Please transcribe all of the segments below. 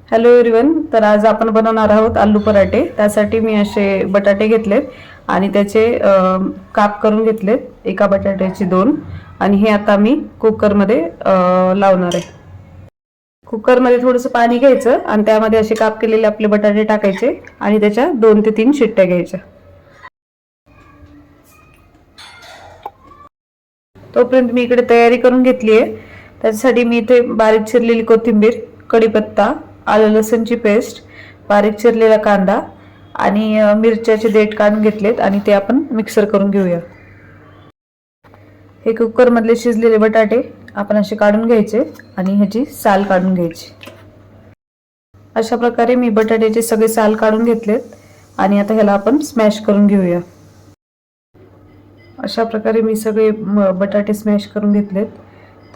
Hello everyone. तर आज आपण बनवणार आहोत आलू पराठे. त्यासाठी मी असे बटाटे घेतलेत आणि त्याचे काप करून घेतलेत, एका बटाट्याचे 2. आणि हे आता मी कुकरमध्ये लावणार आहे. कुकरमध्ये थोडंसं पाणी घ्यायचं आणि त्यामध्ये असे काप केलेले आपले बटाटे टाकायचे आणि त्याच्या 2 ते 3 शिट्ट्या घ्यायच्या. तोपर्यंत मी इकडे तयारी करून घेतली आहे. त्याच्यासाठी मी इथे बारीक चिरलेली कोथिंबीर, कढीपत्ता, आलं लसूणची पेस्ट, बारीक चिरलेला कांदा आणि मिरच्याचे देठ काढून घेतलेत आणि ते आपण मिक्सर करून घेऊया. हे कुकरमधले शिजलेले बटाटे आपण असे काढून घ्यायचे आणि ह्याची साल काढून घ्यायची. अशा प्रकारे मी बटाट्याचे सगळे साल काढून घेतलेत आणि आता ह्याला आपण स्मॅश करून घेऊया. अशा प्रकारे मी सगळे बटाटे स्मॅश करून घेतलेत.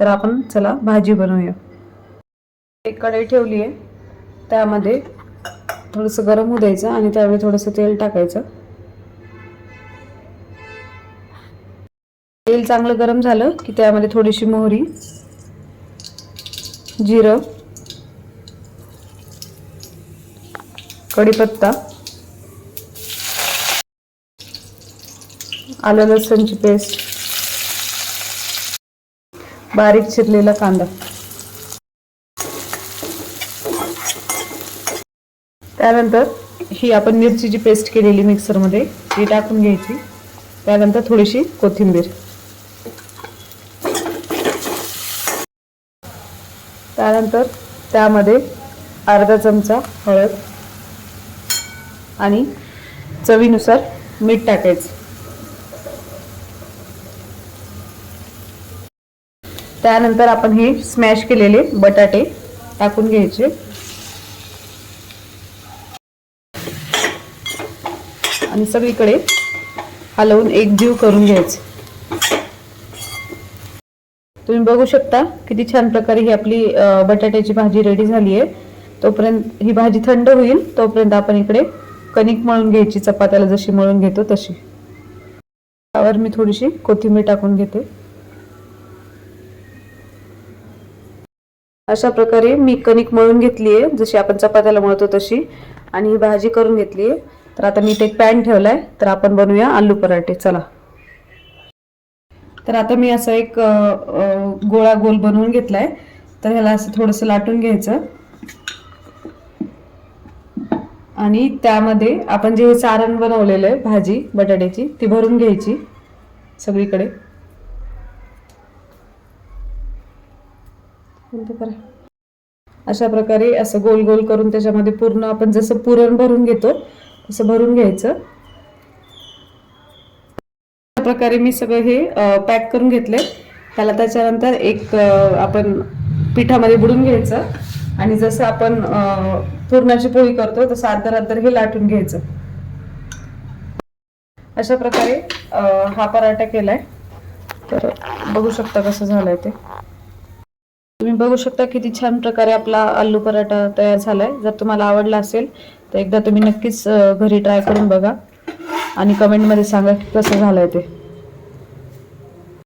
तर आपण चला भाजी बनवूया. एक कढई ठेवली आहे, त्यामध्ये थोडंसं गरम होऊ द्यायचं आणि त्यावेळी थोडंसं तेल टाकायचं. तेल चांगलं गरम झालं की त्यामध्ये थोडीशी मोहरी, जिरं, कढीपत्ता, आलं लसूणची पेस्ट, बारीक चिरलेला कांदा, त्यानंतर ही आपण मिरचीची पेस्ट केलेली मिक्सरमध्ये ती टाकून घ्यायची. त्यानंतर थोडीशी कोथिंबीर, त्यानंतर त्यामध्ये अर्धा चमचा हळद आणि चवीनुसार मीठ टाकायचं. त्यानंतर आपण हे स्मॅश केलेले बटाटे टाकून घ्यायचे आणि सगळीकडे हलवून एकजीव करून घ्यायचे. तुम्ही बघू शकता किती छान प्रकारे ही आपली बटाट्याची भाजी रेडी झाली आहे. तोपर्यंत ही भाजी थंड होईल तोपर्यंत आपण इकडे कणिक मळून घ्यायची, चपात्याला जशी मळून घेतो तशी. त्यावर मी थोडीशी कोथिंबीर टाकून घेते. अशा प्रकारे मी कणिक मळून घेतली आहे, जशी आपण चपात्याला मळतो तशी, आणि ही भाजी करून घेतली आहे. तर आता मी एक पॅन ठेवलाय, तर आपण बनवूया आलू पराठे. चला. तर आता मी असं एक गोळा गोल बनवून घेतलाय. तर ह्याला असं थोडंसं लाटून घ्यायचं आणि त्यामध्ये आपण जे सारण बनवलेलं आहे भाजी बटाट्याची ती भरून घ्यायची सगळीकडे. अशा प्रकारे असं गोल गोल करून त्याच्यामध्ये पूर्ण आपण जसं पुरण भरून घेतो तसं भरून घ्यायचं. अशा प्रकारे मी सगळं हे पॅक करून घेतले. त्याला त्याच्यानंतर एक आपण पिठामध्ये बुडून घ्यायचं आणि जसं आपण पुरणाची पोळी करतो तसं अर्धर हे लाटून घ्यायचं. अशा प्रकारे हा पराठा केलाय. तर बघू शकता कसं झालंय ते. तुम्ही बघू शकता किती छान प्रकारे आपला आलू पराठा तयार झालाय. जर तुम्हाला आवडला असेल तर एकदा तुम्ही नक्कीच घरी ट्राय करून बघा आणि कमेंटमध्ये सांगा की कसं झालंय ते.